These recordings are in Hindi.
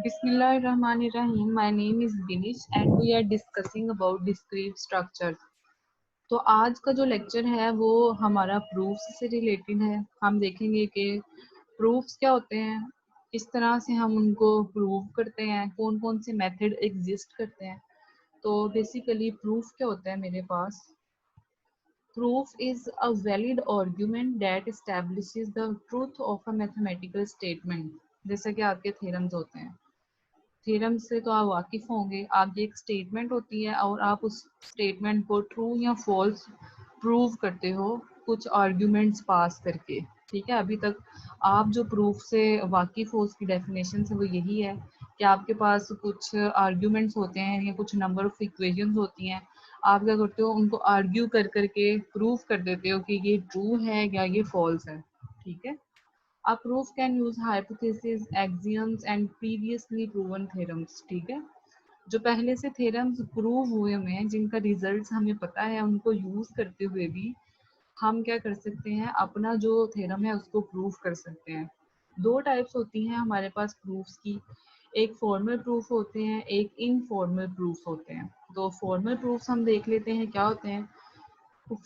Bismillahirrahmanirrahim. My name is Binish and we are discussing about discrete structures. तो आज का जो लेक्चर है वो हमारा प्रूफ्स से रिलेटेड है। हम देखेंगे कि प्रूफ्स क्या होते हैं, किस तरह से हम उनको प्रूव करते हैं, कौन कौन से मेथड एग्जिस्ट करते हैं। तो बेसिकली प्रूफ क्या होता है मेरे पास। Proof is a valid argument that establishes the truth of a mathematical statement. जैसे कि आपके थ्योरम्स होते हैं, थ्योरम से तो आप वाकिफ होंगे। आपकी एक स्टेटमेंट होती है और आप उस स्टेटमेंट को ट्रू या फॉल्स प्रूव करते हो कुछ आर्ग्यूमेंट्स पास करके। ठीक है, अभी तक आप जो प्रूफ से वाकिफ हो उसकी डेफिनेशन से वो यही है कि आपके पास कुछ आर्ग्यूमेंट्स होते हैं या कुछ नंबर ऑफ इक्वेशंस होती हैं। आप क्या करते हो, उनको आर्ग्यू कर करके प्रूव कर देते हो कि ये ट्रू है या ये फॉल्स है। ठीक है, A proof can use hypotheses, axioms and previously proven theorems. ठीक है, जो पहले से थ्योरम्स प्रूव हुए हुए हैं, जिनका रिजल्ट्स हमें पता है, उनको यूज करते हुए भी हम क्या कर सकते हैं, अपना जो थ्योरम है उसको प्रूव कर सकते हैं। दो टाइप्स होती हैं हमारे पास प्रूफ्स की, एक फॉर्मल प्रूफ होते हैं, एक इनफॉर्मल प्रूफ होते हैं। तो फॉर्मल प्रूफ्स हम देख लेते हैं क्या होते हैं।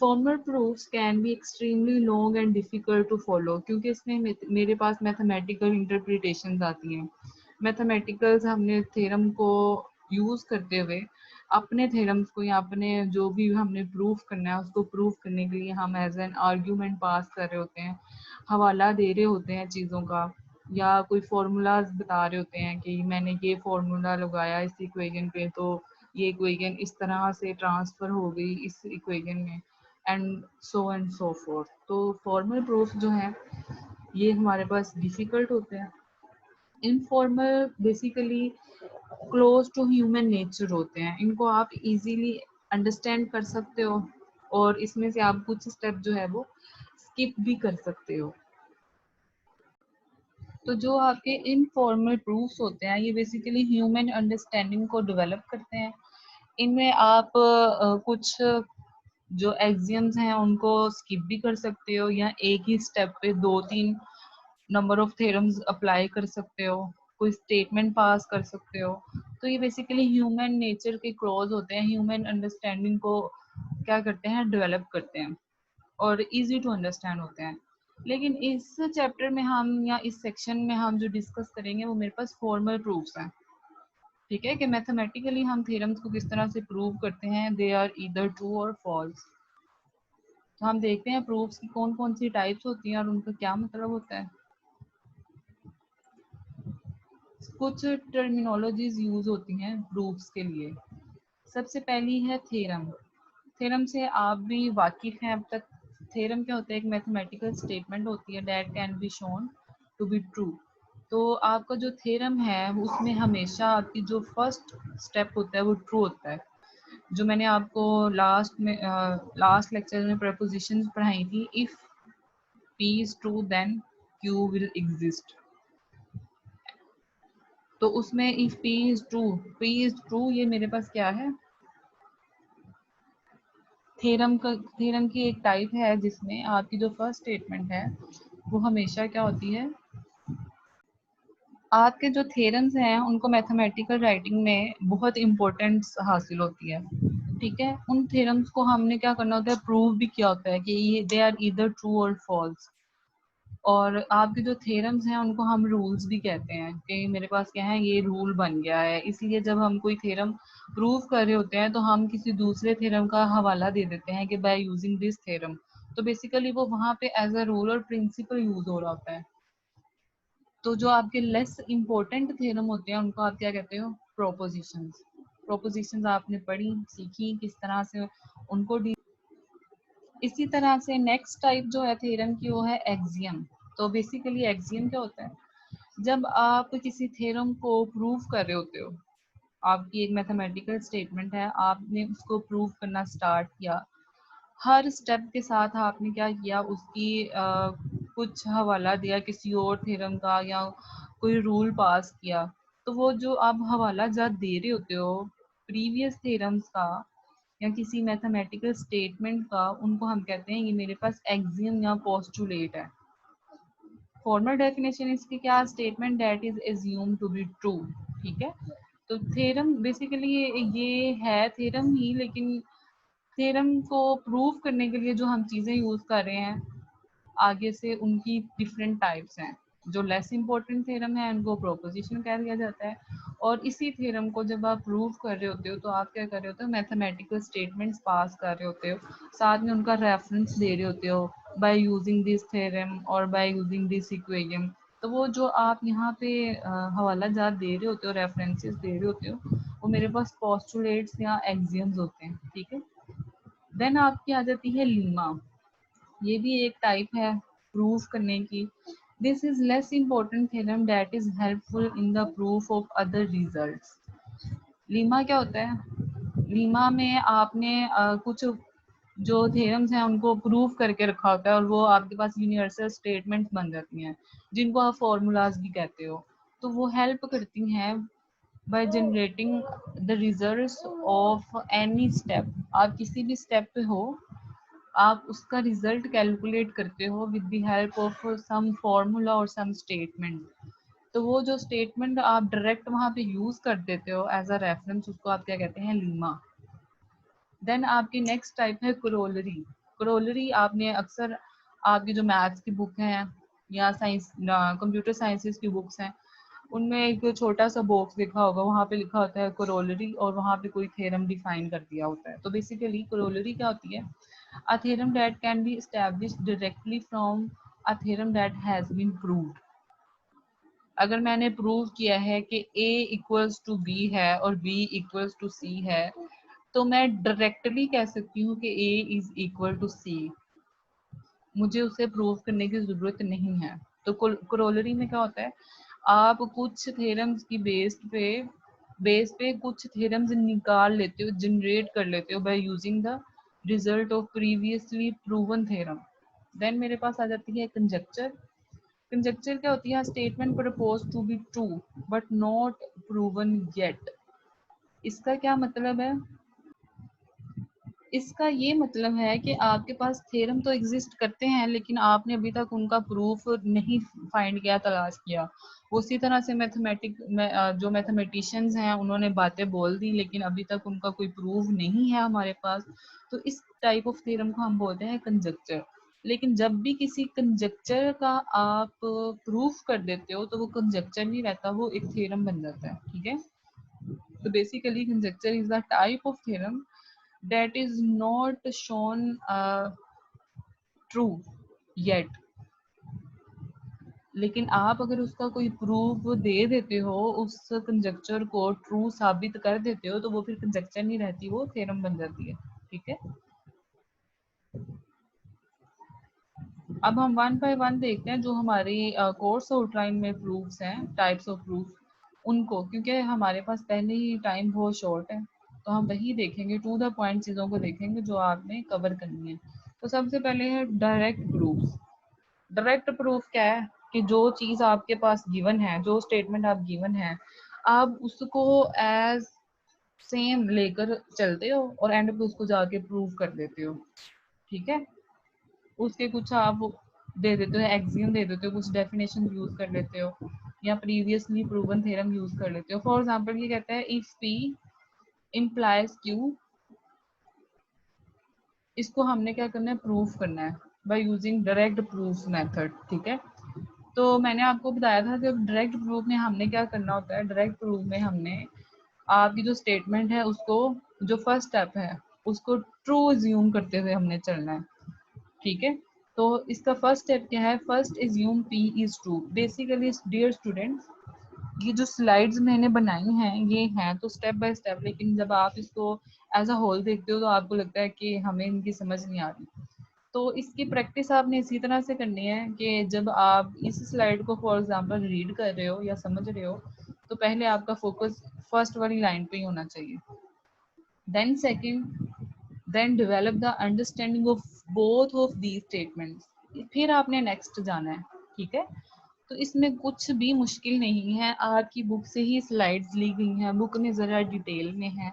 Formal proofs can be extremely long and difficult to follow, क्योंकि इसमें मेरे पास मैथमेटिकल इंटरप्रिटेशंस आती हैं। मैथमेटिकल्स हमने थ्योरम को यूज़ करते हुए अपने थ्योरम्स को या अपने जो भी हमने प्रूफ करना है उसको प्रूफ करने के लिए हम एज एन आर्ग्यूमेंट पास कर रहे होते हैं, हवाला दे रहे होते हैं चीज़ों का, या कोई फार्मूलाज बता रहे होते हैं कि मैंने ये फार्मूला लगाया इस इक्वेशन पे तो ये इक्वेशन इस तरह से ट्रांसफर हो गई इस इक्वेशन में, एंड सो फोर्थ। तो फॉर्मल प्रूफ जो है ये हमारे पास डिफिकल्ट होते हैं। Informal basically close to human nature होते हैं, इनको आप इजीली अंडरस्टैंड कर सकते हो और इसमें से आप कुछ स्टेप जो है वो स्किप भी कर सकते हो। तो जो आपके इनफॉर्मल प्रूफ्स होते हैं ये बेसिकली ह्यूमन अंडरस्टैंडिंग को डेवलप करते हैं। इनमें आप कुछ जो एक्सियम्स हैं उनको स्किप भी कर सकते हो या एक ही स्टेप पे दो तीन नंबर ऑफ थ्योरम्स अप्लाई कर सकते हो, कोई स्टेटमेंट पास कर सकते हो। तो ये बेसिकली ह्यूमन नेचर के क्लॉज होते हैं, ह्यूमन अंडरस्टैंडिंग को क्या करते हैं, डेवलप करते हैं और इजी टू अंडरस्टैंड होते हैं। लेकिन इस चैप्टर में हम या इस सेक्शन में हम जो डिस्कस करेंगे वो मेरे पास फॉर्मल प्रूफ्स हैं। ठीक है, कि मैथमेटिकली हम थ्योरम्स को किस तरह से प्रूव करते हैं, दे आर ईदर ट्रू और फॉल्स। तो हम देखते हैं प्रूफ्स की कौन कौन सी टाइप्स होती हैं और उनका क्या मतलब होता है। कुछ टर्मिनोलॉजीज यूज होती हैं प्रूफ्स के लिए। सबसे पहली है थ्योरम। थ्योरम से आप भी वाकिफ हैं अब तक। थ्योरम क्या होता है, एक मैथमेटिकल स्टेटमेंट होती है that can be shown to be true. तो आपका जो थ्योरम है उसमें हमेशा आपकी जो फर्स्ट स्टेप होता है वो ट्रू होता है। जो मैंने आपको लास्ट लेक्चर में प्रपोजिशंस पढ़ाई थी, if P is true then Q will exist। तो उसमें if P is true ये मेरे पास क्या है, थ्योरम की एक टाइप है जिसमें आपकी जो फर्स्ट स्टेटमेंट है वो हमेशा क्या होती है। आपके जो थ्योरम्स हैं उनको मैथमेटिकल राइटिंग में बहुत इम्पोर्टेंस हासिल होती है। ठीक है, उन थ्योरम्स को हमने क्या करना होता है, प्रूव भी किया होता है कि ये दे आर ईदर ट्रू और फॉल्स। और आपके जो थ्योरम्स हैं उनको हम रूल्स भी कहते हैं कि मेरे पास क्या है, ये रूल बन गया है। इसलिए जब हम कोई थ्योरम प्रूव कर रहे होते हैं तो हम किसी दूसरे थ्योरम का हवाला दे देते हैं कि बाय यूजिंग दिस थ्योरम। तो बेसिकली वो वहाँ पे एज अ रूल और प्रिंसिपल यूज हो रहा होता है। तो जो आपके लेस इम्पोर्टेंट थ्योरम होते हैं उनको आप क्या कहते हो, प्रोपोजिशंस। प्रोपोजिशंस आपने पढ़ी सीखी किस तरह से उनको इसी तरह से नेक्स्ट टाइप जो है थ्योरम की वो है एक्सियम। तो बेसिकली एक्सियम क्या होता है, जब आप किसी थ्योरम को प्रूव कर रहे होते हो, आपकी एक मैथमेटिकल स्टेटमेंट है, आपने उसको प्रूव करना स्टार्ट किया, हर स्टेप के साथ आपने क्या किया, उसकी कुछ हवाला दिया किसी और थ्योरम का या कोई रूल पास किया। तो वो जो आप हवाला जात दे रहे होते हो प्रीवियस थ्योरम्स का या किसी मैथमेटिकल स्टेटमेंट का, उनको हम कहते हैं ये मेरे पास एक्सियम या पोस्टुलेट है। फॉर्मल डेफिनेशन इसकी क्या, statement that is assume to be true, ठीक है। तो थ्योरम बेसिकली ये है थ्योरम ही, लेकिन थ्योरम को प्रूव करने के लिए जो हम चीज़ें यूज़ कर रहे हैं आगे से, उनकी डिफरेंट टाइप्स हैं। जो लेस इंपॉर्टेंट थ्योरम है उनको प्रोपोजिशन कह दिया जाता है, और इसी थ्योरम को जब आप प्रूव कर रहे होते हो तो आप क्या कर रहे होते हो, मैथमेटिकल स्टेटमेंट्स पास कर रहे होते हो, साथ में उनका रेफरेंस दे रहे होते हो बाय यूजिंग दिस थ्योरम और बाय यूजिंग दिस इक्वेशन। तो वो जो आप यहाँ पे हवाला जात दे रहे होते हो, रेफरेंसेस दे रहे होते हो, वो मेरे पास पोस्टुलेट्स या एक्सियम्स होते हैं, ठीक है। देन आपकी आ जाती है लीमा, ये भी एक टाइप है प्रूफ करने की। This is less important theorem that is helpful in the proof of other results. Lima क्या होता है, लीमा में आपने कुछ जो थ्योरम्स हैं उनको प्रूव करके रखा होता है, और वो आपके पास यूनिवर्सल स्टेटमेंट्स बन जाती हैं, जिनको आप फॉर्मूलाज भी कहते हो। तो वो हेल्प करती हैं by generating the results of any step. आप किसी भी स्टेप पे हो, आप उसका रिजल्ट कैलकुलेट करते हो with the help of some formula और सम स्टेटमेंट। तो वो जो स्टेटमेंट आप डायरेक्ट वहाँ पे यूज कर देते हो एज अ रेफरेंस, उसको आप क्या कहते हैं, लीमा। देन आपकी नेक्स्ट टाइप है करोलरी। करोलरी आपने अक्सर आपकी जो मैथ्स की बुक हैं या साइंस कंप्यूटर साइंसेस की बुक्स हैं, उनमें एक छोटा सा बॉक्स लिखा होगा, वहाँ पे लिखा होता है करोलरी, और वहाँ पे कोई थ्योरम डिफाइन कर दिया होता है। तो बेसिकली करोलरी क्या होती है, a theorem that can be established directly from a theorem that has been proved। अगर मैंने प्रूव किया है कि a इक्वल्स टू b है और b इक्वल्स टू c है, तो मैं डायरेक्टली कह सकती हूँ कि a is equal to c, मुझे उसे प्रूव करने की जरूरत नहीं है। तो करोलरी में क्या होता है, आप कुछ थ्योरम्स की बेस पे कुछ थ्योरम्स निकाल लेते हो, जनरेट कर लेते हो by using the result of previously proven theorem. Then मेरे पास आ जाती है कंजक्चर। कंजक्चर क्या होती है, statement propose to be true but not proven yet. इसका क्या मतलब है, इसका ये मतलब है कि आपके पास थ्योरम तो एग्जिस्ट करते हैं, लेकिन आपने अभी तक उनका प्रूफ नहीं फाइंड किया, तलाश किया। उसी तरह से जो मैथमेटिशियंस हैं उन्होंने बातें बोल दी, लेकिन अभी तक उनका कोई प्रूफ नहीं है हमारे पास। तो इस टाइप ऑफ थ्योरम को हम बोलते हैं कंजक्चर। लेकिन जब भी किसी कंजक्चर का आप प्रूफ कर देते हो तो वो कंजक्चर नहीं रहता, वो एक थ्योरम बन जाता है, ठीक है। तो basically conjuncture is the type of theorem that is not shown true yet। लेकिन आप अगर उसका कोई प्रूफ दे देते हो, उस कंजक्चर को ट्रू साबित कर देते हो, तो वो फिर कंजक्चर नहीं रहती, वो थ्योरम बन जाती है, ठीक है। अब हम वन बाय वन देखते हैं जो हमारी कोर्स आउटलाइन में प्रूफ्स हैं, टाइप्स ऑफ प्रूफ, उनको, क्योंकि हमारे पास पहले ही टाइम बहुत शॉर्ट है, तो हम वही देखेंगे, टू द पॉइंट चीज़ों को देखेंगे जो आपने कवर करनी है। तो सबसे पहले है डायरेक्ट प्रूफ। डायरेक्ट प्रूफ क्या है कि जो चीज़ आपके पास गिवन है, जो स्टेटमेंट आप गिवन है, आप उसको एज सेम लेकर चलते हो और एंड पे उसको जाके प्रूव कर देते हो, ठीक है। उसके कुछ आप दे देते हो, एक्सियम दे देते हो, कुछ डेफिनेशन यूज कर लेते हो, या प्रीवियसली प्रूवन थ्योरम यूज कर लेते हो। फॉर एग्जांपल ये कहता है इफ पी इम्प्लाइज क्यू, इसको हमने क्या करना है, प्रूफ करना है by using direct proof method, ठीक है। तो मैंने आपको बताया था कि डायरेक्ट प्रूफ में हमने क्या करना होता है, डायरेक्ट प्रूफ में हमने आपकी जो स्टेटमेंट है उसको, जो फर्स्ट स्टेप है उसको ट्रू अज्यूम करते हुए हमने चलना है, ठीक है। तो इसका फर्स्ट स्टेप क्या है, first assume P is true. Basically dear students, ये जो स्लाइड्स मैंने बनाई हैं ये हैं तो स्टेप बाय स्टेप, लेकिन जब आप इसको एज अ होल देखते हो तो आपको लगता है कि हमें इनकी समझ नहीं आ रही। तो इसकी प्रैक्टिस आपने इसी तरह से करनी है कि जब आप इस स्लाइड को फॉर एग्जांपल रीड कर रहे हो या समझ रहे हो, तो पहले आपका फोकस फर्स्ट वाली लाइन पे ही होना चाहिए। Then second, then develop the understanding of both of these statements. फिर आपने नेक्स्ट जाना है, ठीक है। तो इसमें कुछ भी मुश्किल नहीं है, आपकी बुक से ही स्लाइड्स ली गई हैं, बुक में ज़रा डिटेल में है।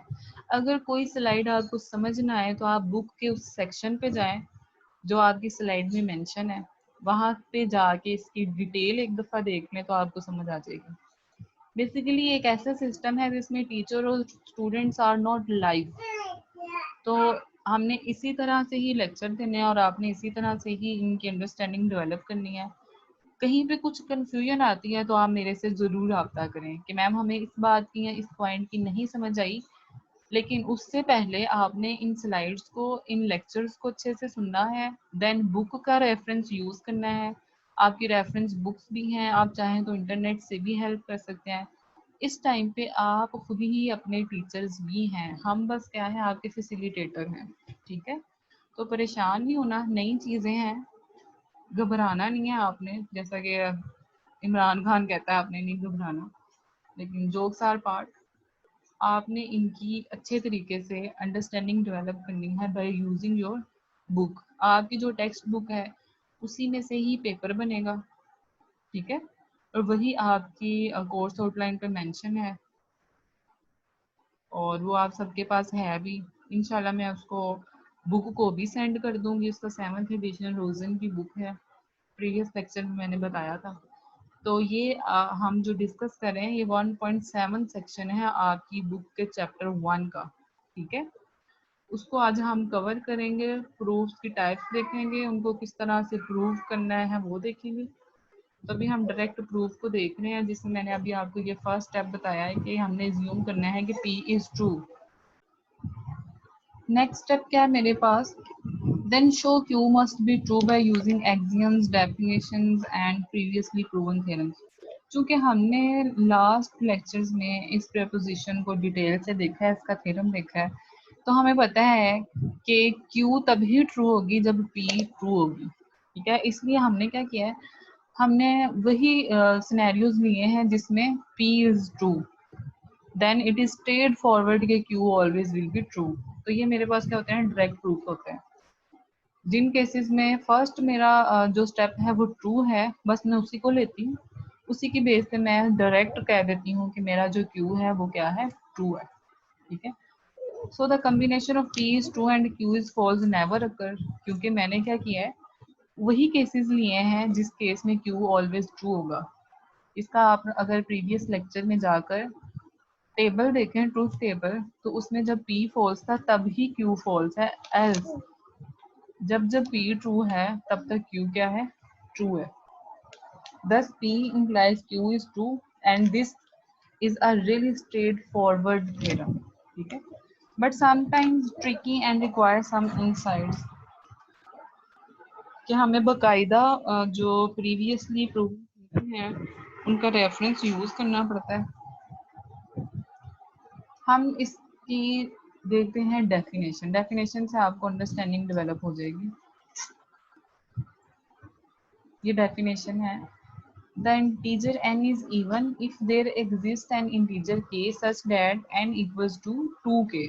अगर कोई स्लाइड आपको समझ ना आए तो आप बुक के उस सेक्शन पे जाएं जो आपकी स्लाइड में मेंशन है, वहां पे जाके इसकी डिटेल एक दफा देख लें तो आपको समझ आ जाएगी। बेसिकली एक ऐसा सिस्टम है जिसमें टीचर और स्टूडेंट्स आर नॉट लाइव, तो हमने इसी तरह से ही लेक्चर देने हैं और आपने इसी तरह से ही इनकी अंडरस्टैंडिंग डेवलप करनी है। कहीं पे कुछ कंफ्यूजन आती है तो आप मेरे से ज़रूर रब्ता करें कि मैम हमें इस बात की या इस पॉइंट की नहीं समझ आई, लेकिन उससे पहले आपने इन स्लाइड्स को, इन लेक्चर्स को अच्छे से सुनना है, देन बुक का रेफरेंस यूज़ करना है। आपकी रेफरेंस बुक्स भी हैं, आप चाहें तो इंटरनेट से भी हेल्प कर सकते हैं। इस टाइम पे आप खुद ही अपने टीचर्स भी हैं, हम बस क्या है आपके फैसिलिटेटर हैं, ठीक है। तो परेशान नहीं होना, नई चीज़ें हैं, घबराना नहीं है आपने, जैसा कि इमरान खान कहता है आपने नहीं घबराना, लेकिन जोक्स आर पार्ट। आपने इनकी अच्छे तरीके से अंडरस्टैंडिंग डेवलप करनी है बाय यूजिंग योर बुक। आपकी जो टेक्स्ट बुक है उसी में से ही पेपर बनेगा, ठीक है, और वही आपकी कोर्स आउटलाइन पे मेंशन है और वो आप सबके पास है भी। इंशाल्लाह मैं उसको बुक को भी सेंड कर दूंगी, उसका 7th एडिशन रोजन की बुक है, प्रीवियस लेक्चर में मैंने बताया था। तो ये हम जो डिस्कस कर रहे हैं ये 1.7 सेक्शन है आपकी बुक के चैप्टर 1 का, ठीक है। उसको आज हम कवर करेंगे, प्रूफ्स की टाइप्स देखेंगे, उनको किस तरह से प्रूव करना है वो देखेंगे। तभी हम डायरेक्ट प्रूफ को देख रहे हैं, जिसमें मैंने अभी आपको ये फर्स्ट स्टेप बताया है कि हमने ज्यूम करना है कि P is true. Next step क्या है मेरे पास, then show Q must be true by using axioms, definitions and previously proven theorems. चूंकि हमने लास्ट लेक्चर्स में इस प्रेपोजिशन को डिटेल से देखा है, इसका थ्योरम देखा है, तो हमें पता है कि Q तभी ट्रू होगी जब P ट्रू होगी, ठीक है। इसलिए हमने क्या किया है, हमने वही सिनेरियोज लिए हैं जिसमें P is true, then it is straightforward के Q always will be true. तो ये मेरे पास क्या होते हैं, डायरेक्ट प्रूफ होते हैं। जिन केसेस में फर्स्ट मेरा जो स्टेप है वो ट्रू है, बस मैं उसी को लेती हूँ, उसी की बेस पे मैं डायरेक्ट कह देती हूँ कि मेरा जो Q है वो क्या है, ट्रू है, ठीक है। So the combination of P is true and Q is false never occur, क्योंकि मैंने क्या किया है, वही केसेस लिए हैं जिस केस में Q ऑलवेज ट्रू होगा। इसका आप अगर प्रीवियस लेक्चर में जाकर टेबल देखें, ट्रूथ टेबल, तो उसमें जब P फॉल्स था तब ही Q फॉल्स है, एल्स जब जब P ट्रू है तब तक Q क्या है, ट्रू है। Thus P implies Q is true and this is a really straightforward theorem, ठीक है, but sometimes tricky and requires some insights कि हमें बकायदा जो प्रीवियसली प्रूव हैं उनका रेफरेंस यूज करना पड़ता है। हम इसकी देखते हैं डेफिनेशन, डेफिनेशन से आपको अंडरस्टैंडिंग डेवलप हो जाएगी। ये डेफिनेशन है, the integer n is even if there exists an integer k such that n equals to 2k,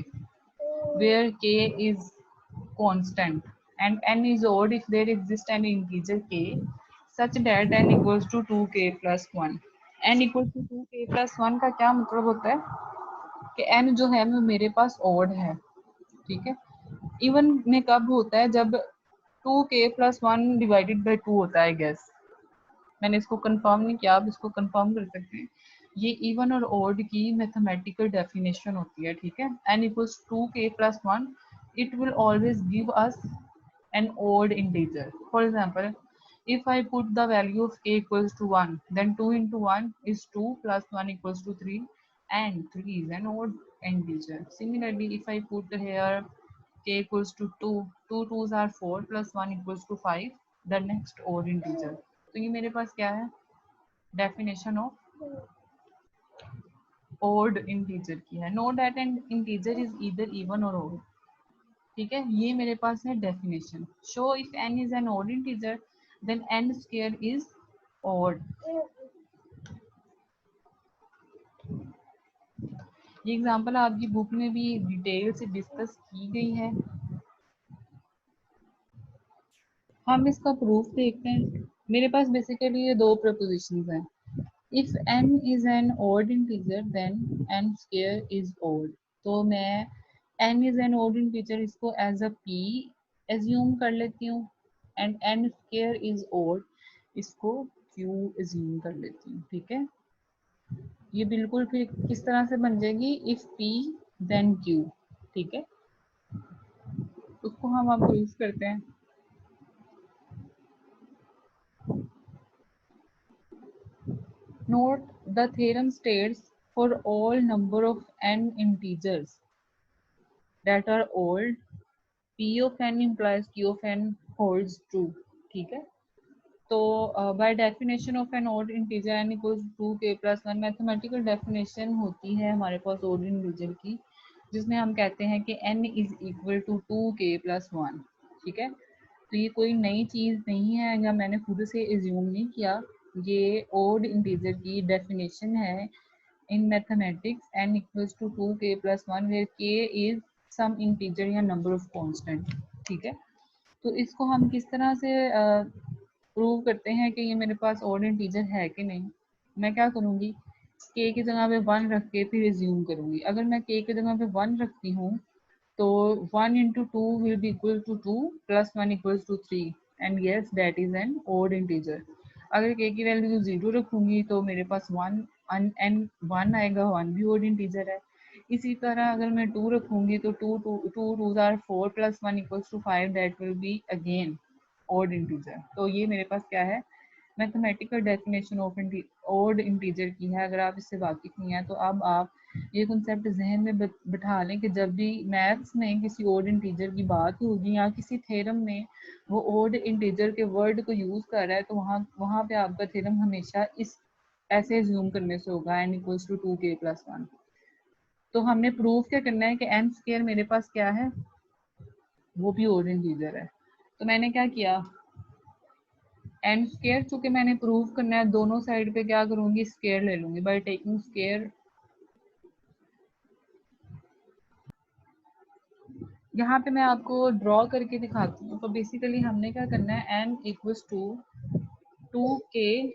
where k is constant, and n is odd if there exists an integer k such that n equals to 2k plus 1। n equals to 2k plus 1 का क्या मतलब होता है कि n जो है वो मेरे पास odd है, ठीक है। इवन में कब होता है, जब 2k plus 1 डिवाइडेड बाई 2 होता है, गैस मैंने इसको कंफर्म नहीं किया, आप इसको कंफर्म कर सकते हैं। ये इवन और ओड की मैथमेटिकल डेफिनेशन होती है, ठीक है। n equals 2k plus 1, it will always give us an odd integer. For example, if I put the value of k equals to 1, then 2 into 1 is 2 plus 1 equals to 3, and 3 is an odd integer. Similarly, if I put here k equals to 2, 2 2s are 4 plus 1 equals to 5, the next odd integer. तो ये मेरे पास क्या है, डेफिनेशन ऑफ ओड इंटीजर की है। Know that and integer is either even or odd, ठीक है। ये मेरे पास है definition. Show if n is an odd integer then n square is odd. ये एग्जांपल आपकी बुक में भी डिटेल से डिस्कस की गई है। हम इसका प्रूफ देखते हैं। मेरे पास बेसिकली ये दो प्रपोजिशंस हैं। If n is an odd integer, then n square is odd. तो मैं n is an odd integer इसको as a p assume कर लेती हूँ, and n square is odd, इसको q एज्यूम कर लेती हूँ, ठीक है। ये बिल्कुल फिर किस तरह से बन जाएगी, इफ p देन q, ठीक है। उसको हम अब प्रूव करते हैं। Note the theorem states for all number of n integers that are old, p of n implies q of n holds true, ठीक है। तो by definition of an odd integer n equals to k plus one, mathematical definition होती है हमारे पास ओड इंटीजर की, जिसमें हम कहते हैं कि n is equal to 2k plus one, ठीक है। तो ये कोई नई चीज़ नहीं है या मैंने खुद से एज्यूम नहीं किया, ये ओड इंटीजर की डेफिनेशन है in mathematics. n equals to 2k plus one where k is some integer या नंबर ऑफ कांस्टेंट, ठीक है। तो इसको हम किस तरह से प्रूव करते हैं कि ये मेरे पास ओड इंटीजर है कि नहीं। मैं क्या करूँगी, k की जगह पे 1 रख के फिर एज्यूम करूँगी। अगर मैं k की जगह पे 1 रखती हूँ तो 1 into two will be equal to 2 plus 1 equals to 3 and yes that is an odd integer. अगर k की वैल्यू 0 रखूंगी तो मेरे पास 1 एन 1 आएगा, 1 भी ओड इंटीजर है। इसी तरह अगर मैं 2 रखूंगी तो 2 or 4 plus 1 equals to 5, that will be again odd integer. तो ये मेरे पास क्या है, mathematical definition of odd integer की है। अगर आप इससे वाकिफ नहीं है तो अब आप ये कॉन्सेप्ट जहन में बिठा लें कि जब भी मैथ्स में किसी ओड इंटीजर की बात होगी या किसी थ्योरम में वो ओड इंटीजर के वर्ड को यूज़ कर रहा है तो वहाँ पे आपका थ्योरम हमेशा इस ऐसे एज्यूम करने से होगा, n equals to 2k plus one. तो हमने प्रूफ क्या करना है कि n स्क्वायर मेरे पास क्या है, वो भी ओड इंटीजर है। तो मैंने क्या किया, n स्क्वायर चूंकि मैंने प्रूव करना है, दोनों साइड पे क्या करूंगी, स्क्वायर ले लूंगी बाय टेकिंग स्क्वायर। यहाँ पे मैं आपको ड्रॉ करके दिखाती हूँ। तो बेसिकली हमने क्या करना है, n equals to 2k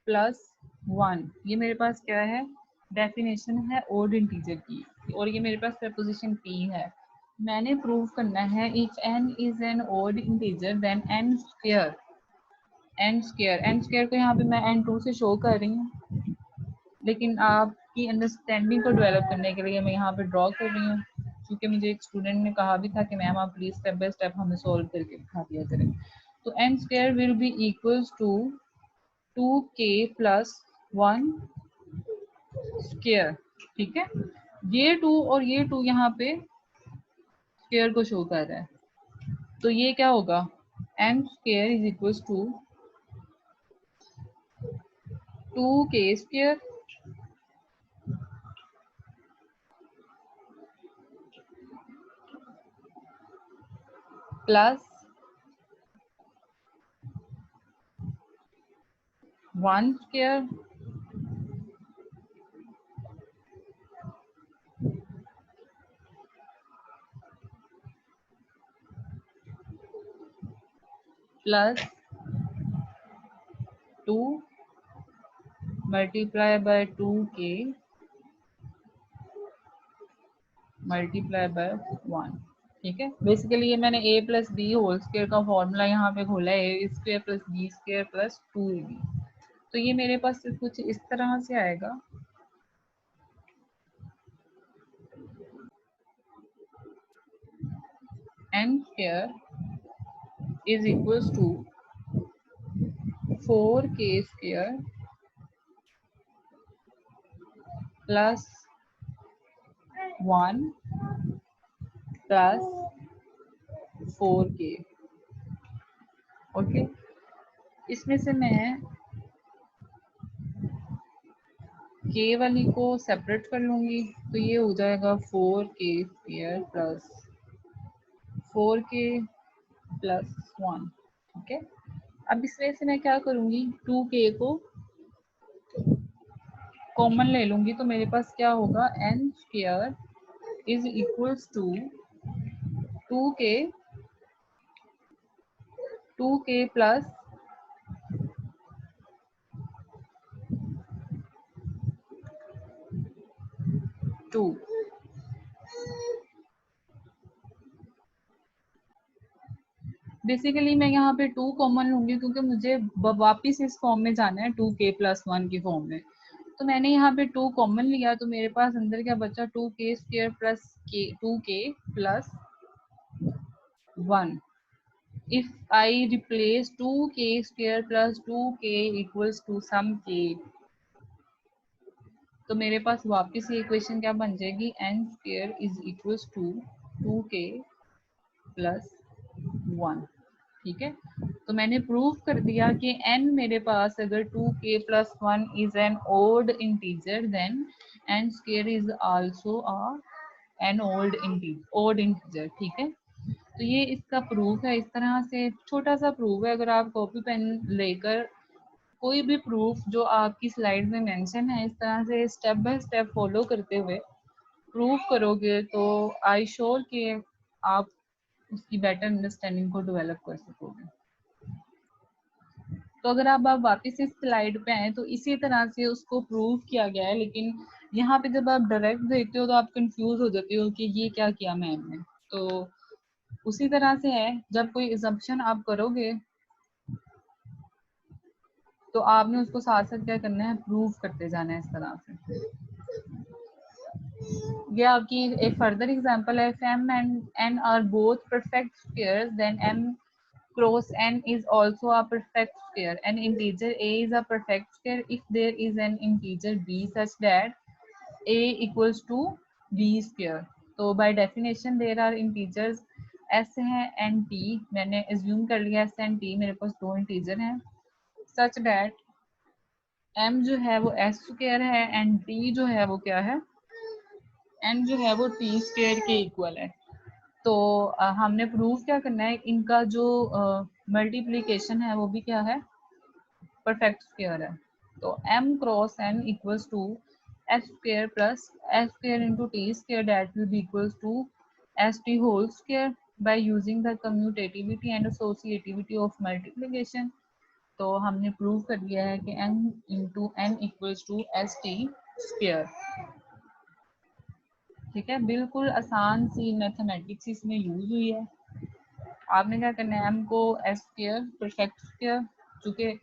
plus one, ये मेरे पास क्या है, डेफिनेशन है ओड इंटीजर की, और ये मेरे पास प्रपोजिशन p है। मैंने प्रूव करना है if n is an odd integer then n square, n square को यहाँ पे मैं n2 से शो कर रही हूँ, लेकिन आपकी अंडरस्टैंडिंग को डेवलप करने के लिए मैं यहाँ पे ड्रॉ कर रही हूँ, क्योंकि मुझे एक स्टूडेंट ने कहा भी था कि मैम आप प्लीज स्टेप बाय स्टेप हमें सॉल्व करके दिखा दिया करें। तो n square will be equals to 2k plus one square, ठीक है। ये 2 और ये 2 यहाँ पे स्क्वायर को शो कर रहा है, तो ये क्या होगा, n square is equals to 2k square plus 1 square plus 2 multiply by 2k multiply by 1, ठीक है। बेसिकली ये मैंने a plus B whole square का फॉर्मूला यहाँ पे खोला है, a square plus B square plus 2ab। तो ये मेरे पास कुछ इस तरह से आएगा, n square is equals to 4k square plus 1 plus 4k। Okay, इसमें से मैं k वाली को सेपरेट कर लूंगी, तो ये हो जाएगा 4k square plus 4k plus 1, ठीक है। अब इसमें से मैं क्या करूंगी, 2k को कॉमन ले लूंगी, तो मेरे पास क्या होगा, n square is equals to 2k 2k plus 2। Basically मैं यहाँ पे 2 कॉमन लूंगी क्योंकि मुझे वापस इस फॉर्म में जाना है 2k+1 की फॉर्म में। तो मैंने यहाँ पे 2 कॉमन लिया तो मेरे पास अंदर क्या बचा 2k² plus 2k+1। If I replace 2k² plus 2k equals to some k, तो मेरे पास वापस ये इक्वेशन क्या बन जाएगी n² is equals to 2k+1। ठीक है, तो मैंने प्रूव कर दिया कि n मेरे पास अगर 2k+1 is an odd integer then n² is also an odd integer. ठीक है, तो ये इसका प्रूफ है। इस तरह से छोटा सा प्रूफ है, अगर आप कॉपी पेन लेकर कोई भी प्रूफ जो आपकी स्लाइड में मेंशन है इस तरह से स्टेप बाय स्टेप फॉलो करते हुए प्रूफ करोगे तो आई श्योर कि आप उसकी बेटर अंडरस्टैंडिंग को डेवलप कर सकोगे। तो अगर आप वापस इस स्लाइड पे आए तो इसी तरह से उसको प्रूव किया गया है, लेकिन यहाँ पे जब आप डायरेक्ट देखते हो तो आप कंफ्यूज हो जाते हो कि ये क्या किया मैम ने। तो उसी तरह से है, जब कोई assumption आप करोगे तो आपने उसको साथ साथ क्या करना है, प्रूव करते जाना है इस तरह से। ये आपकी एक फर्दर एग्जांपल है, m and n are both perfect squares then m cross n is also a perfect square and integer a is a perfect square if there is an integer b such that a equals to b square। तो by definition there are integers s है and t, मैंने assume कर लिया s and t, मेरे पास दो इंटीजर हैं such that m जो है वो s² है and t जो है वो क्या है, n जो है वो t² के इक्वल है। तो हमने प्रूव क्या करना है, इनका जो मल्टीप्लीकेशन है वो भी क्या है, परफेक्ट स्क्वायर है। तो m cross n equals to s² plus s² into t² that will be equals to st whole square by using the commutativity and associativity of multiplication. तो हमने प्रूव कर दिया है कि m into n equals to st²। ठीक है, बिल्कुल आसान सी मैथमेटिक्स इसमें यूज हुई है। आपने क्या करना है, m को s² परफेक्ट स्क्वायर, चूंकि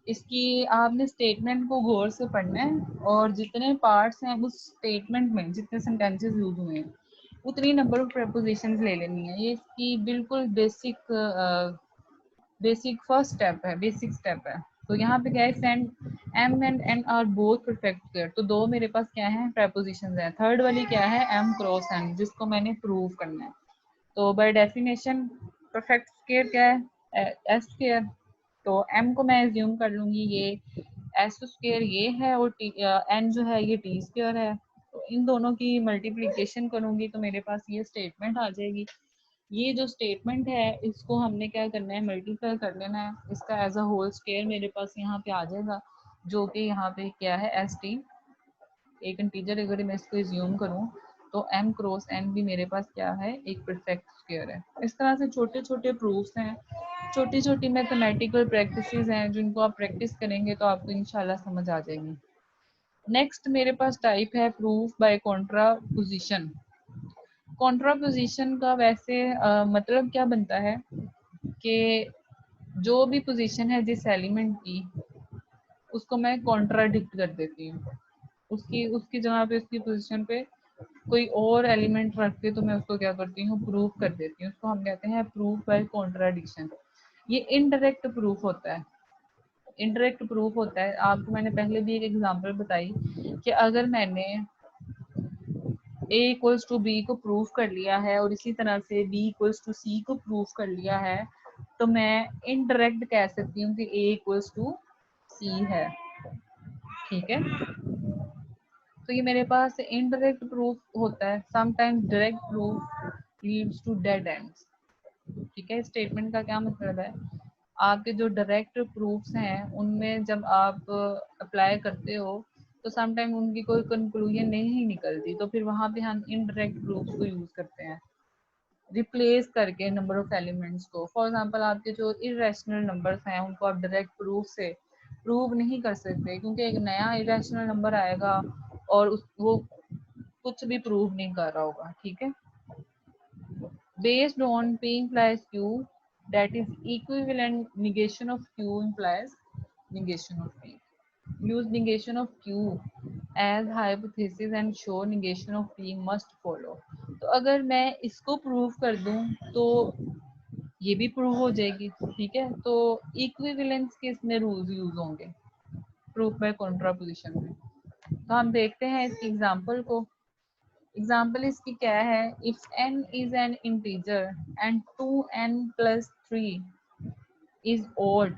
इसकी आपने स्टेटमेंट को गौर से पढ़ना है और जितने पार्ट्स हैं उस स्टेटमेंट में जितने सेंटेंसेस यूज हुए हैं उतनी नंबर ऑफ प्रेपोजिशंस ले लेनी है। ये इसकी बिल्कुल बेसिक फर्स्ट स्टेप है, बेसिक स्टेप है। तो यहाँ पे क्या है, since m and n are both perfect square, तो दो मेरे पास क्या है प्रेपोजिशंस हैं। थर्ड वाली क्या है, m क्रॉस n, जिसको मैंने प्रूव करना है। तो बाय डेफिनेशन परफेक्ट स्क्वायर क्या है, एस स्क्वायर। तो m को मैं एज्यूम कर लूंगी ये s² ये है और n जो है ये t² है। तो इन दोनों की मल्टीप्लिकेशन करूंगी तो मेरे पास ये स्टेटमेंट आ जाएगी। ये जो स्टेटमेंट है इसको हमने क्या करना है, मल्टीप्लाई कर लेना है, इसका एज अ होल स्क्वायर मेरे पास यहाँ पे आ जाएगा, जो कि यहाँ पे क्या है st, एक इंटीजर अगर मैं इसको एज्यूम करूँ तो m क्रॉस n भी मेरे पास क्या है, एक परफेक्ट स्क्वायर है। इस तरह से छोटे छोटे प्रूफ्स हैं, छोटी छोटी मैथमेटिकल प्रैक्टिसेस हैं, जिनको आप प्रैक्टिस करेंगे तो आपको इंशाल्लाह समझ आ जाएंगी। नेक्स्ट मेरे पास टाइप है प्रूफ बाय कॉन्ट्रापोजिशन। कॉन्ट्रापोजिशन का वैसे मतलब क्या बनता है कि जो भी पोजीशन है जिस एलिमेंट की उसको मैं कॉन्ट्राडिक्ट कर देती हूँ, उसकी उसकी जगह पे उसकी पोजीशन पे कोई और एलिमेंट रख के तो मैं उसको क्या करती हूँ, प्रूव कर देती हूँ। उसको हम कहते हैं प्रूफ बाय कॉन्ट्राडिक्शन। ये इनडायरेक्ट प्रूफ होता है। इनडायरेक्ट प्रूफ होता है, आपको मैंने पहले भी एक एग्जांपल बताई कि अगर मैंने a इक्वल्स टू बी को प्रूव कर लिया है और इसी तरह से b इक्वल्स टू सी को प्रूव कर लिया है तो मैं इनडायरेक्ट कह सकती हूँ कि a इक्वल्स टू सी है। ठीक है, तो ये मेरे पास इनडायरेक्ट प्रूफ होता है। Sometimes direct proof leads to dead ends. ठीक है, स्टेटमेंट का क्या मतलब है, आपके जो डायरेक्ट प्रूफ्स हैं उनमें जब आप अप्लाई करते हो तो समटाइम उनकी कोई कंक्लूजन नहीं निकलती, तो फिर वहां पे हम इनडायरेक्ट प्रूफ्स को यूज करते हैं रिप्लेस करके नंबर ऑफ एलिमेंट्स को। फॉर एग्जांपल आपके जो इरेशनल नंबर्स हैं उनको आप डायरेक्ट प्रूफ से प्रूव नहीं कर सकते, क्योंकि एक नया इरेशनल नंबर आएगा और वो कुछ भी प्रूव नहीं कर रहा होगा। ठीक है, based on p implies q that is equivalent negation of q implies negation of p. Use negation of q as hypothesis and show negation of p must follow. तो अगर मैं इसको प्रूव कर दूं तो ये भी प्रूव हो जाएगी, ठीक है। तो इक्विवेलेंस के इसमें रूल्स यूज होंगे प्रूफ बाय कॉन्ट्रापोजिशन में। तो हम देखते हैं इसकी एग्जांपल को। एग्जाम्पल इसकी क्या है, if n is an integer and 2n plus 3 is odd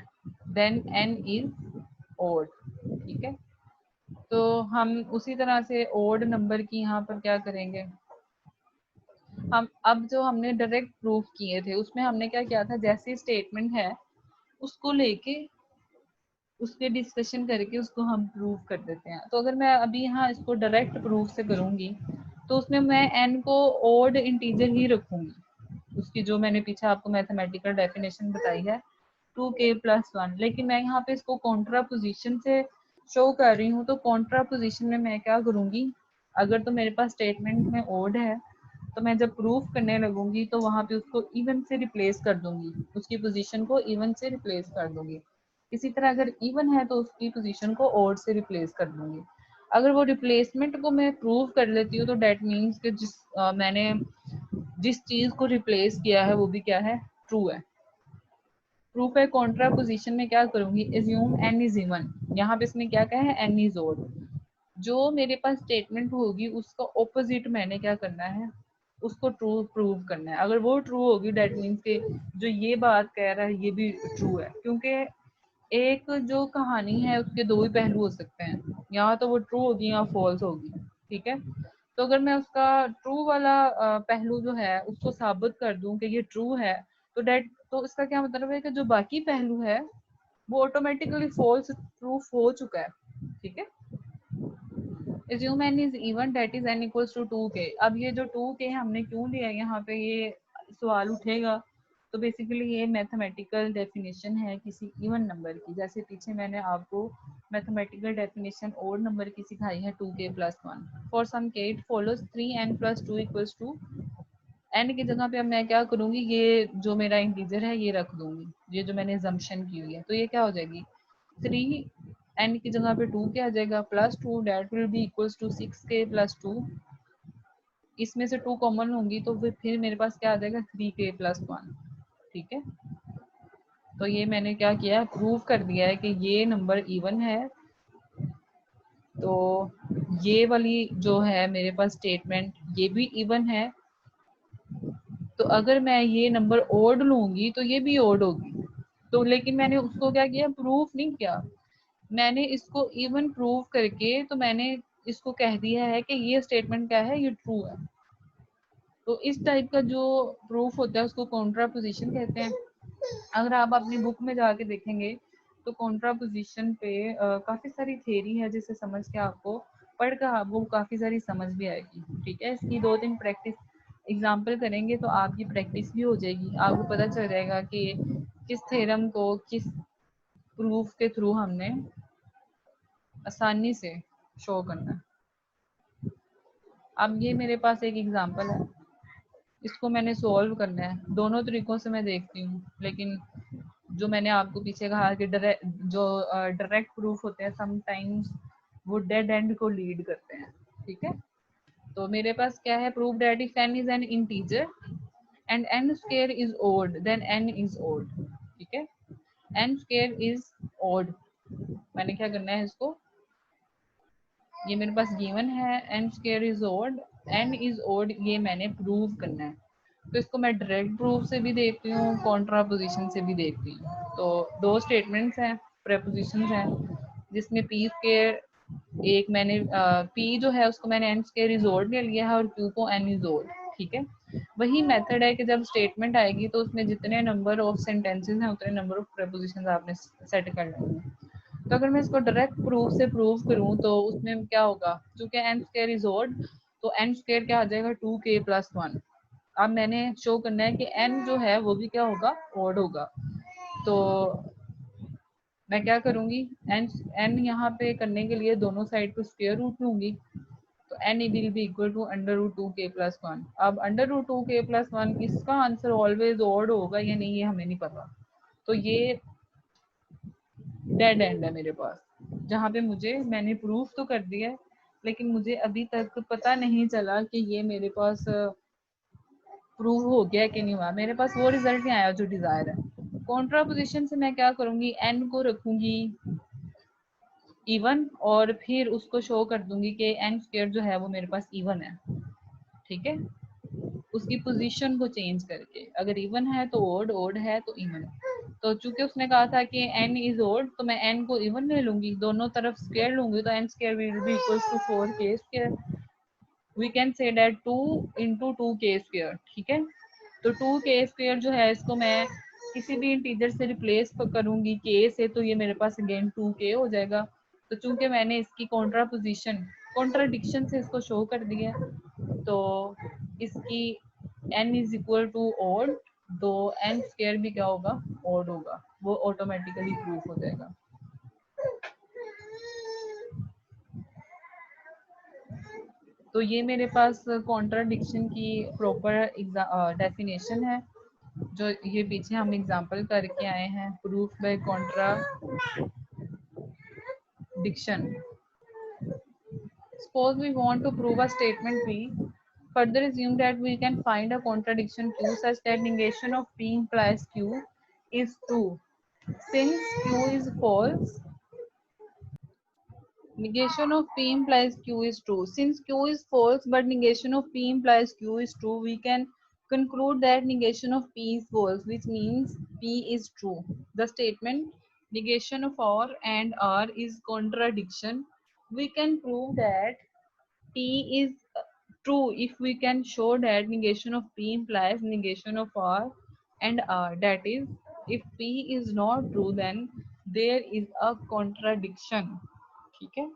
then n is odd, ठीक है। तो हम उसी तरह से odd नंबर की यहाँ पर क्या करेंगे, हम अब जो हमने डायरेक्ट प्रूफ किए थे उसमें हमने क्या किया था, जैसी स्टेटमेंट है उसको लेके उसके डिस्कशन करके उसको हम प्रूव कर देते हैं। तो अगर मैं अभी यहाँ इसको डायरेक्ट प्रूफ से करूंगी तो उसमें मैं n को ओड इंटीजर ही रखूंगी, उसकी जो मैंने पीछे आपको मैथमेटिकल डेफिनेशन बताई है 2k+1। लेकिन मैं यहाँ पे इसको कॉन्ट्रापोजिशन से शो कर रही हूँ। तो कॉन्ट्रापोजिशन में मैं क्या करूंगी, अगर तो मेरे पास स्टेटमेंट में ओड है तो मैं जब प्रूफ करने लगूंगी तो वहां पे उसको इवन से रिप्लेस कर दूंगी, उसकी पोजीशन को इवन से रिप्लेस कर दूंगी। इसी तरह अगर इवन है तो उसकी पोजीशन को ओड से रिप्लेस कर दूंगी। अगर वो रिप्लेसमेंट को मैं प्रूव कर लेती हूँ तो डेट मीन्स कि मैंने जिस चीज को रिप्लेस किया है वो भी क्या है, ट्रू है। प्रूफ है कॉन्ट्रापोजिशन में क्या करूंगी, एज्यूम n इज इवन, यहाँ पे इसमें क्या कहा है n इज ओड। जो मेरे पास स्टेटमेंट होगी उसका ऑपोजिट मैंने क्या करना है, उसको ट्रू प्रूव करना है। अगर वो ट्रू होगी डेट मीन्स के जो ये बात कह रहा है ये भी ट्रू है, क्योंकि एक जो कहानी है उसके दो ही पहलू हो सकते हैं, यहाँ तो वो ट्रू होगी या फॉल्स होगी, ठीक है। तो अगर मैं उसका ट्रू वाला पहलू जो है उसको साबित कर दूं कि ये ट्रू है तो डेट, तो इसका क्या मतलब है कि जो बाकी पहलू है वो ऑटोमेटिकली फॉल्स प्रूफ हो चुका है, ठीक है। assume n is even that is n equals to 2k। अब ये जो 2k हमने क्यों लिया है यहाँ पे, ये सवाल उठेगा। तो बेसिकली ये मैथमेटिकल डेफिनेशन है किसी इवन नंबर की, जैसे पीछे मैंने आपको मैथमेटिकल डेफिनेशन ओड नंबर की सिखाई है 2k+1। For some k it follows 3n+2 equals to n की जगह पे अब मैं क्या करूंगी, ये जो मेरा इंटीजर है ये रख दूंगी, ये जो मैंने जम्पशन की हुई है। तो ये क्या हो जाएगी, 3n की जगह पे 2 क्या आ जाएगा +2 that will be equals to 6k+2। इसमें से 2 कॉमन होंगी तो फिर मेरे पास क्या आ जाएगा 3k+1, ठीक है। तो ये मैंने क्या किया, प्रूव कर दिया है कि ये नंबर इवन है। तो ये वाली जो है मेरे पास स्टेटमेंट ये भी इवन है। तो अगर मैं ये नंबर ओड लूंगी तो ये भी ओड होगी। तो लेकिन मैंने उसको क्या किया, प्रूफ नहीं किया, मैंने इसको इवन प्रूव करके तो मैंने इसको कह दिया है कि ये स्टेटमेंट क्या है, ये ट्रू है। तो इस टाइप का जो प्रूफ होता है उसको कॉन्ट्रापोजिशन कहते हैं। अगर आप अपनी बुक में जाके देखेंगे तो कॉन्ट्रापोजिशन पे काफी सारी थ्योरी है जिसे समझ के आपको पढ़कर वो काफी सारी समझ भी आएगी, ठीक है। इसकी 2-3 प्रैक्टिस एग्जाम्पल करेंगे तो आपकी प्रैक्टिस भी हो जाएगी, आपको पता चल जाएगा कि किस थ्योरम को किस प्रूफ के थ्रू हमने आसानी से शो करना है। अब ये मेरे पास एक एग्जाम्पल है, इसको मैंने सॉल्व करना है। दोनों तरीकों से मैं देखती हूँ, लेकिन जो मैंने आपको पीछे कहा कि डायरेक्ट प्रूफ होते हैं समटाइम्स वो डेड एंड को लीड करते हैं, ठीक है। तो मेरे पास क्या है, proof that if n is an integer and n square is odd then n is odd, ठीक है। n स्क्वायर इज ओड, मैंने क्या करना है इसको, ये मेरे पास गिवन है n square is odd, n is odd, ये मैंने प्रूव करना है। तो इसको मैं डायरेक्ट प्रूफ से भी देखती हूँ, कॉन्ट्रापोजिशन से भी देखती हूँ। तो दो स्टेटमेंट्स हैं, प्रेपोजिशंस हैं, जिसमें p स्क्वायर एक मैंने p जो है उसको मैंने n स्क्वायर इज ओड ले लिया है और q को n इज ओड, ठीक है। वही मेथड है कि जब स्टेटमेंट आएगी तो उसमें जितने नंबर ऑफ सेंटेंसेस हैं उतने नंबर ऑफ प्रेपोजिशंस आपने सेट कर लेने हैं। तो अगर मैं इसको डायरेक्ट प्रूफ से प्रूव करूं तो उसमें क्या होगा, क्योंकि n स्क्वायर इज ओड तो n स्क्वायर क्या आ जाएगा 2k+1। अब मैंने शो करना है कि n जो है वो भी क्या होगा, ओड होगा। तो मैं क्या करूंगी, n यहाँ पे करने के लिए दोनों साइड को स्क्वायर रूट लूंगी। तो तो n will be equal to under root 2k plus 1। अब अंडर रूट 2k प्लस 1 इसका आंसर ऑलवेज ऑड होगा या नहीं, ये हमें नहीं पता। तो ये डेड एंड है मेरे पास, जहाँ पे मैंने प्रूफ तो कर दिया है, लेकिन मुझे अभी तक पता नहीं चला कि ये मेरे पास प्रूव हो गया कि नहीं हुआ। मेरे पास वो रिजल्ट नहीं आया जो डिजायर है। कॉन्ट्रापोजिशन से मैं क्या करूंगी, एन को रखूंगी इवन और फिर उसको शो कर दूंगी कि एन स्क्वायर जो है वो मेरे पास इवन है। ठीक है, उसकी पोजीशन को चेंज करके, अगर इवन है तो ओड, ओड है तो इवन। तो चूंकि उसने कहा था कि n इज ओड, तो मैं n को इवन ले लूंगी, दोनों तरफ स्क्वायर लूंगी, तो n square will be equals to 4k square. We can say that 2 into 2k square. ठीक है, तो 2k स्क्वायर जो है इसको मैं किसी भी इंटीजर से रिप्लेस करूंगी k से, तो ये मेरे पास अगेन 2k हो जाएगा। तो चूंकि मैंने इसकी कॉन्ट्राडिक्शन से इसको शो कर दिया, तो इसकी n is equal to odd, तो n स्क्वायर भी क्या होगा, ओड होगा, वो ऑटोमेटिकली प्रूफ हो जाएगा। तो ये मेरे पास कॉन्ट्राडिक्शन की प्रॉपर डेफिनेशन है, जो ये पीछे हम एग्जांपल करके आए हैं, proof by contradiction. Suppose we want to prove a statement P, further assume that we can find a contradiction Q such that negation of P implies Q is true. Since Q is false, negation of P implies Q is true. Since Q is false but negation of P implies Q is true, we can conclude that negation of P is false, which means P is true. The statement negation of R and R is contradiction. We can prove that P is true if we can show that negation of P implies negation of R and R. That is, if P is not true, then there is a contradiction. ठीक है,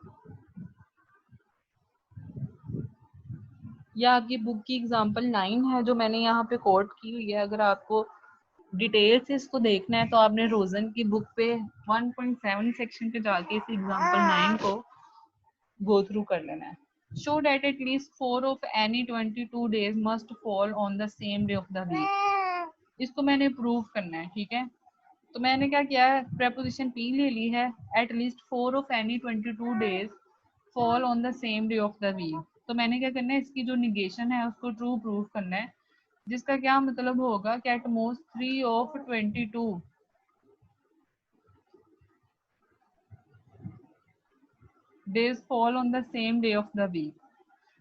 यह आपकी बुक की एग्जाम्पल 9 है जो मैंने यहाँ पे कोट की हुई है। अगर आपको डिटेल से इसको देखना है तो आपने रोजन की बुक पे 1.7 सेक्शन पे जाके इस एग्जाम्पल 9 को गो थ्रू कर लेना है। Show that at least 4 of any 22 days must fall on the same day of the week. इसको मैंने प्रूव करना है। ठीक है, तो मैंने क्या किया है, preposition P ले ली है, at least 4 of any 22 days fall on the same day of the week। तो मैंने क्या करना है, इसकी जो निगेशन है उसको ट्रू प्रूव करना है, जिसका क्या मतलब होगा कि at most 3 of 22 days fall on the same day of the week,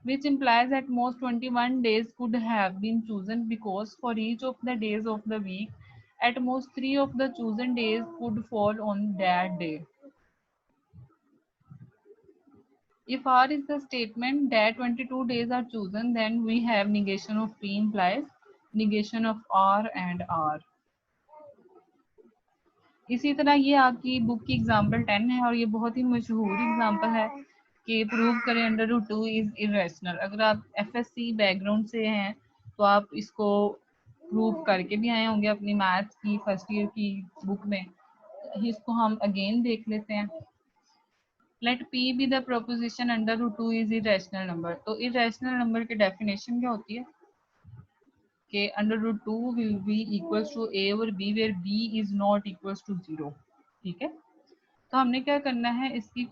which implies at most 21 days could have been chosen, because for each of the days of the week, at most 3 of the chosen days could fall on that day. If R is the statement that 22 days are chosen, then we have negation of P implies negation of R and R. इसी तरह ये आपकी बुक की एग्जाम्पल 10 है और ये बहुत ही मशहूर एग्जाम्पल है कि प्रूव करें अंडर रूट 2 इज इरेशनल। अगर आप एफएससी बैकग्राउंड से हैं तो आप इसको प्रूव करके भी आए होंगे अपनी मैथ्स की फर्स्ट ईयर की बुक में। इसको हम अगेन देख लेते हैं। Let P be the proposition under root 2 is irrational number. तो इरेशनल नंबर की डेफिनेशन क्या होती है कि under root 2 will be equals to a और b where b is not equals to 0। ठीक है, तो हमने क्या करना है, इसकी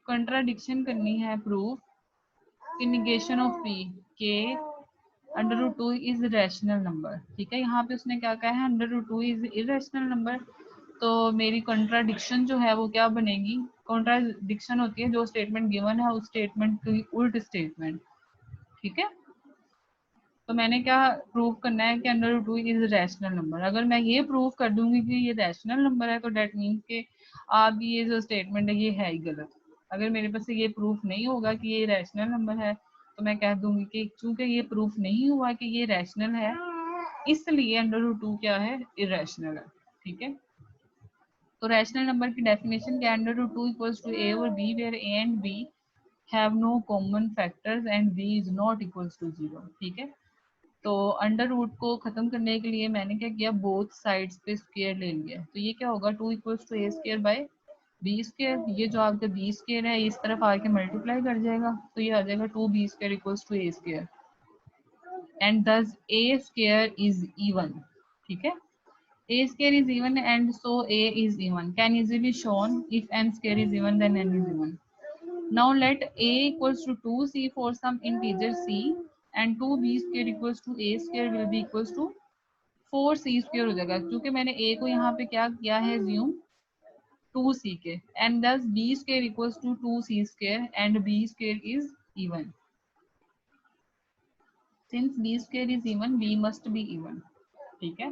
कंट्राडिक्शन करनी है प्रूफ कि निगेशन ऑफ पी के under root 2 is rational number. ठीक है, यहाँ पे उसने क्या कहा है, under root 2 is irrational number. तो मेरी कंट्राडिक्शन जो है वो क्या बनेगी, कंट्राडिक्शन होती है जो स्टेटमेंट गिवन है उस स्टेटमेंट की उल्ट स्टेटमेंट। ठीक है, तो मैंने क्या प्रूव करना है कि under root 2 is rational number. अगर मैं ये प्रूव कर दूंगी कि ये रैशनल नंबर है, तो डेट मीन्स के आप ये जो स्टेटमेंट है ये है ही गलत। अगर मेरे पास ये प्रूफ नहीं होगा कि ये रैशनल नंबर है, तो मैं कह दूंगी कि चूंकि ये प्रूफ नहीं हुआ कि ये रैशनल है, इसलिए अंडर रूट 2 क्या है, इरेशनल है। ठीक है, तो रैशनल नंबर की डेफिनेशन क्या है, under root 2 equals to a और b where a and b have no common factors and b is not equals to 0। ठीक है, तो अंडर रूट को खत्म करने के लिए मैंने क्या किया, बोथ साइड्स पे स्क्वायर ले लिया। तो ये क्या होगा, 2 equals to a square by b square, ये जो आपका बी स्क्वायर है इस तरफ आके मल्टीप्लाई कर जाएगा, तो ये आ जाएगा 2b² equals to a², and दस a² इज इवन। ठीक है, a² is even and so a is even, can easily shown if n² is even then n is even. Now let a equals to 2c for some integer c and 2b² equals to a² will be equals to 4c² हो जाएगा, क्योंकि मैंने a को यहाँ पे क्या किया है assume 2c के, and thus b² equals to 2c² and b² is even. Since b² is even, b must be even. ठीक है,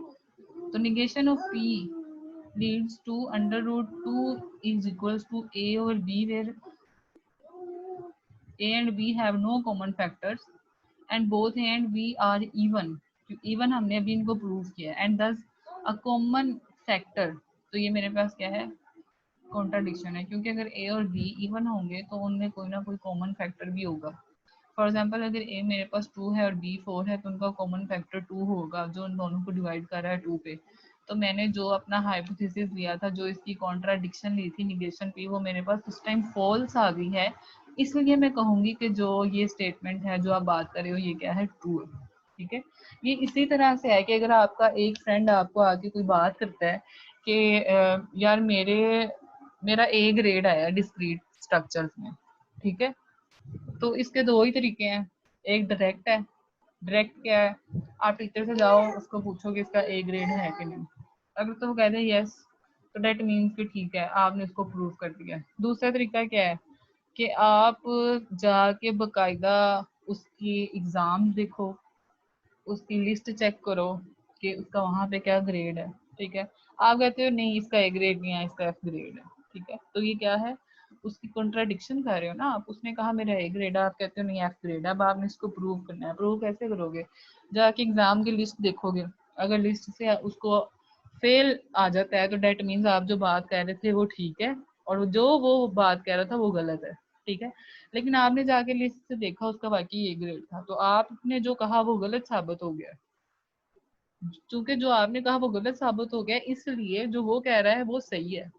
तो negation of p leads to under root 2 is equals to a over b, where a and b have no common factors and both a and b are even. even हमने अभी इनको प्रूव किया, and thus a common factor, तो ये मेरे पास क्या है, कॉन्ट्राडिक्शन है, क्योंकि अगर ए और बी इवन होंगे तो उनमें कोई ना कोई कॉमन फैक्टर भी होगा। फॉर एग्जाम्पल अगर ए मेरे पास 2 है और बी 4 है तो उनका कॉमन फैक्टर 2 होगा जो उन दोनों को डिवाइड कर रहा है 2 पे। तो मैंने जो अपना हाइपोथेसिस लिया था, जो इसकी कॉन्ट्राडिक्शन ली थी निगेशन पी, वो मेरे पास उस टाइम फॉल्स आ गई है, इसलिए मैं कहूंगी कि जो ये स्टेटमेंट है जो आप बात कर रहे हो ये क्या है, ट्रू है। ठीक है, ये इसी तरह से है कि अगर आपका एक फ्रेंड आपको आके कोई बात करता है कि यार मेरा ए ग्रेड आया डिस्क्रीट स्ट्रक्चर्स में, ठीक है, तो इसके दो ही तरीके हैं, एक डायरेक्ट है। डायरेक्ट क्या है, आप टीचर से जाओ उसको पूछो कि इसका ए ग्रेड है कि नहीं, अगर तो वो कह दे यस तो डेट मीन्स कि ठीक है आपने इसको प्रूव कर दिया। दूसरा तरीका क्या है कि आप जाके बकायदा उसकी एग्जाम देखो, उसकी लिस्ट चेक करो कि उसका वहाँ पे क्या ग्रेड है। ठीक है, आप कहते हो नहीं इसका ए ग्रेड नहीं है इसका एफ ग्रेड है। ठीक है, तो ये क्या है, उसकी कॉन्ट्राडिक्शन कर रहे हो ना आप, उसने कहा मेरा ए ग्रेड है, आप कहते हो नहीं एफ ग्रेड है। अब आपने इसको प्रूव करना है, प्रूव कैसे करोगे, जाके एग्जाम की लिस्ट देखोगे, अगर लिस्ट से उसको फेल आ जाता है तो डेट मीन्स आप जो बात कह रहे थे वो ठीक है और जो वो बात कह रहा था वो गलत है। ठीक है, लेकिन आपने जाके लिस्ट से देखा उसका बाकी ए ग्रेड था, तो आपने जो कहा वो गलत साबित हो गया। क्योंकि जो आपने कहा वो गलत साबित हो गया, इसलिए जो वो कह रहा है वो सही है।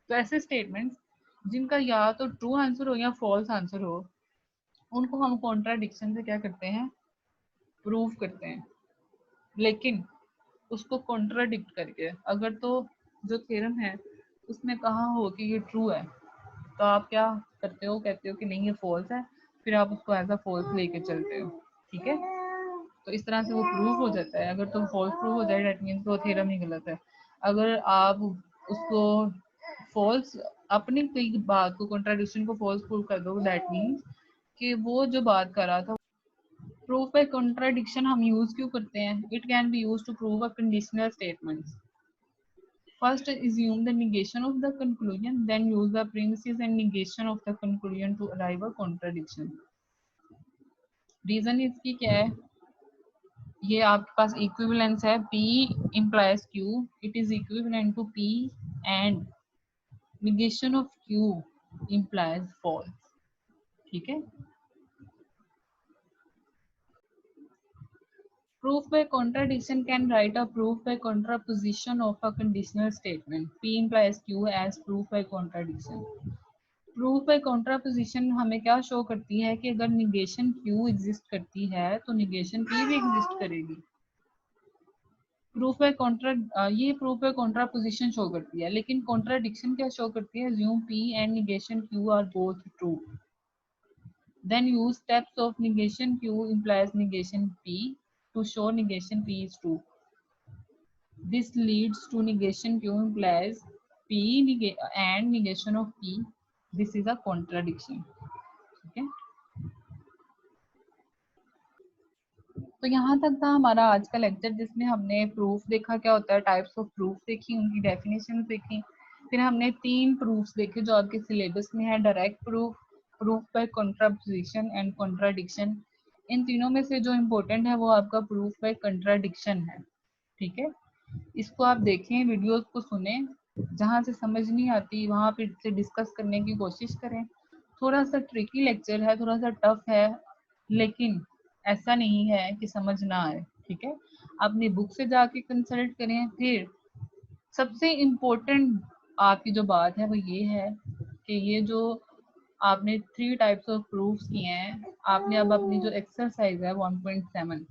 तो ऐसे स्टेटमेंट्स जिनका या तो ट्रू आंसर हो या फॉल्स आंसर हो, उनको हम कॉन्ट्राडिक्शन से क्या करते हैं, प्रूव करते हैं। लेकिन उसको कॉन्ट्राडिक्ट करके, अगर तो जो थ्योरम है उसमें कहा हो कि ये ट्रू है, तो आप क्या करते हो, कहते हो कि नहीं ये फॉल्स है, फिर आप उसको एज अ फॉल्स लेके चलते हो। ठीक है, तो इस तरह से वो प्रूव हो जाता है। अगर तो फॉल्स प्रूव हो जाए डेट मीन्स वो थ्योरम ही गलत है। अगर आप उसको फॉल्स, अपनी कोई बात को कॉन्ट्राडिक्शन को फॉल्स प्रूव कर दो, डेट मीन्स कि वो जो बात कर रहा था। प्रूफ बाय कॉन्ट्राडिक्शन हम यूज क्यों करते हैं, it can be use to prove a conditional statements. First, assume the negation of the conclusion, then use the premises and negation of the conclusion to arrive a contradiction. Reason इसकी क्या है, ये आपके पास इक्विवेलेंस है, P implies Q, it is equivalent to P and negation of Q implies false. ठीक है, proof by contradiction can write a proof by contraposition of a conditional statement. P implies Q as proof by contradiction. Proof by contraposition हमें क्या शो करती है कि अगर निगेशन क्यू एग्जिस्ट करती है तो निगेशन पी भी एग्जिस्ट करेगी। प्रूफ बाय कॉन्ट्रा, ये प्रूफ बाय कॉन्ट्रापोजिशन शो करती है, लेकिन कॉन्ट्राडिक्शन क्या शो करती है, assume p and negation q are both true, then use steps of negation q implies negation p to show negation p is true. This leads to negation q implies p and negation of p. This is a contradiction. ठीक है, तो यहाँ तक था हमारा आज का लेक्चर, जिसमें हमने प्रूफ देखा क्या होता है, टाइप्स ऑफ प्रूफ देखी, उनकी डेफिनेशन देखी, फिर हमने 3 प्रूफ्स देखे जो आपके सिलेबस में है, direct proof, proof by contraposition and contradiction. इन तीनों में से जो इम्पोर्टेंट है वो आपका प्रूफ बाय कॉन्ट्राडिक्शन है। ठीक है, इसको आप देखें, वीडियोस को सुने, जहाँ से समझ नहीं आती वहाँ पे से डिस्कस करने की कोशिश करें। थोड़ा सा ट्रिकी लेक्चर है, थोड़ा सा टफ है, लेकिन ऐसा नहीं है कि समझ ना आए। ठीक है, अपनी बुक से जाके कंसल्ट करें। फिर सबसे इम्पोर्टेंट आपकी जो बात है वो ये है कि ये जो आपने 3 टाइप्स ऑफ प्रूफ्स किए हैं, आपने अब अपनी जो एक्सरसाइज है 1.7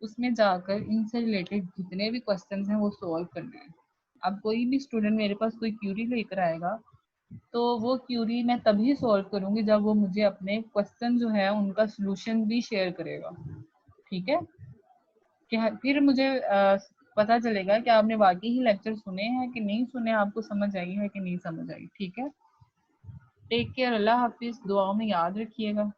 उसमें जाकर इनसे रिलेटेड जितने भी क्वेश्चंस हैं वो सॉल्व करने हैं। अब कोई भी स्टूडेंट मेरे पास कोई क्यूरी लेकर आएगा तो वो क्यूरी मैं तभी सॉल्व करूंगी जब वो मुझे अपने क्वेश्चन जो है उनका सोल्यूशन भी शेयर करेगा। ठीक है, कि फिर मुझे पता चलेगा कि आपने वाकई ही लेक्चर सुने हैं कि नहीं सुने, आपको समझ आई है कि नहीं समझ आई। ठीक है, टेक केयर, अल्लाह हाफिज, दुआओं में याद रखिएगा।